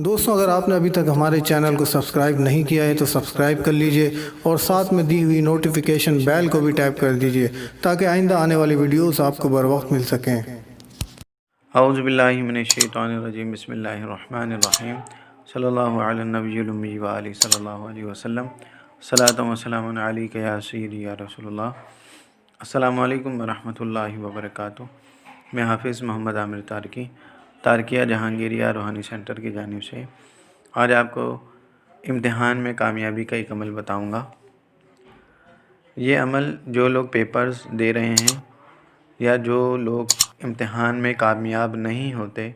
دوستوں، اگر آپ نے ابھی تک ہمارے چینل کو سبسکرائب نہیں کیا ہے تو سبسکرائب کر لیجئے اور ساتھ میں دی ہوئی نوٹیفیکیشن بیل کو بھی ٹیپ کر دیجئے تاکہ آئندہ آنے والی ویڈیوز آپ کو بر وقت مل سکیں۔ اعوذ باللہ من الشیطان الرجیم، بسم اللہ الرحمن الرحیم، صلی اللہ علی النبی الامی وآلہ صلی اللہ علیہ وسلم، صلاۃ و سلام علیک یا سیدی یا رسول اللہ۔ السلام علیکم ورحمۃ اللہ وبرکاتہ۔ میں حافظ محمد عامر تارکیہ جہانگیریہ روحانی سینٹر کی جانب سے آج آپ کو امتحان میں کامیابی کا ایک عمل بتاؤں گا۔ یہ عمل جو لوگ پیپرز دے رہے ہیں یا جو لوگ امتحان میں کامیاب نہیں ہوتے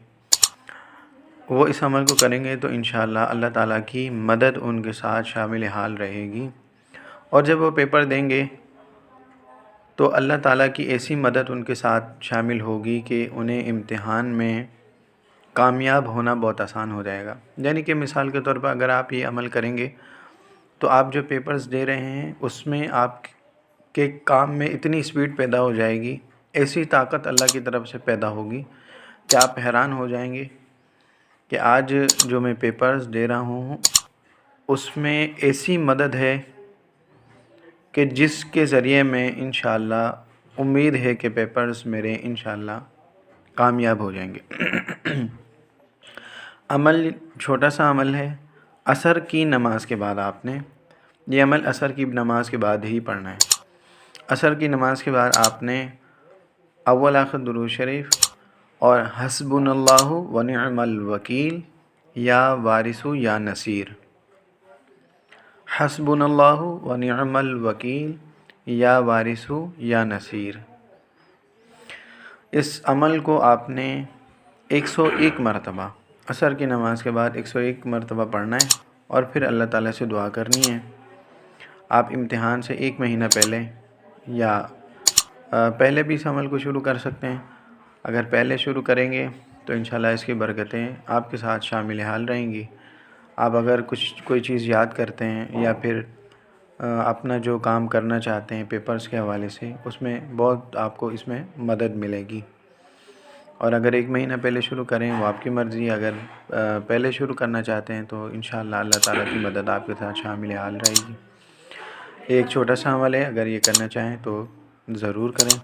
وہ اس عمل کو کریں گے تو انشاءاللہ اللہ تعالیٰ کی مدد ان کے ساتھ شامل حال رہے گی، اور جب وہ پیپر دیں گے تو اللہ تعالیٰ کی ایسی مدد ان کے ساتھ شامل ہوگی کہ انہیں امتحان میں کامیاب ہونا بہت آسان ہو جائے گا۔ یعنی کہ مثال کے طور پر اگر آپ یہ عمل کریں گے تو آپ جو پیپرز دے رہے ہیں اس میں آپ کے کام میں اتنی سپیڈ پیدا ہو جائے گی، ایسی طاقت اللہ کی طرف سے پیدا ہوگی کہ آپ حیران ہو جائیں گے کہ آج جو میں پیپرز دے رہا ہوں اس میں ایسی مدد ہے کہ جس کے ذریعے میں انشاءاللہ امید ہے کہ پیپرز میرے انشاءاللہ کامیاب ہو جائیں گے۔ عمل چھوٹا سا عمل ہے۔ عصر کی نماز کے بعد آپ نے یہ عمل عصر کی نماز کے بعد ہی پڑھنا ہے۔ عصر کی نماز کے بعد آپ نے اول آخر درود شریف اور حسبنا اللہ و نعم الوکیل یا وارث یا نصیر، حسبنا اللہ و نعم الوکیل یا وارث یا نصیر، اس عمل کو آپ نے 101 مرتبہ عصر کی نماز کے بعد 101 مرتبہ پڑھنا ہے، اور پھر اللہ تعالیٰ سے دعا کرنی ہے۔ آپ امتحان سے 1 مہینہ پہلے یا پہلے بھی اس عمل کو شروع کر سکتے ہیں۔ اگر پہلے شروع کریں گے تو انشاءاللہ اس کی برکتیں آپ کے ساتھ شامل حال رہیں گی۔ آپ اگر کوئی چیز یاد کرتے ہیں یا پھر اپنا جو کام کرنا چاہتے ہیں پیپرز کے حوالے سے، اس میں بہت آپ کو اس میں مدد ملے گی۔ اور اگر 1 مہینہ پہلے شروع کریں وہ آپ کی مرضی، اگر پہلے شروع کرنا چاہتے ہیں تو انشاءاللہ اللہ تعالیٰ کی مدد آپ کے ساتھ شامل حال رہے گی۔ ایک چھوٹا سا عمل ہے، اگر یہ کرنا چاہیں تو ضرور کریں،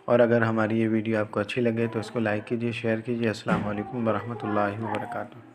اور اگر ہماری یہ ویڈیو آپ کو اچھی لگے تو اس کو لائک کیجیے، شیئر کیجیے۔ السلام علیکم ورحمۃ اللہ وبرکاتہ۔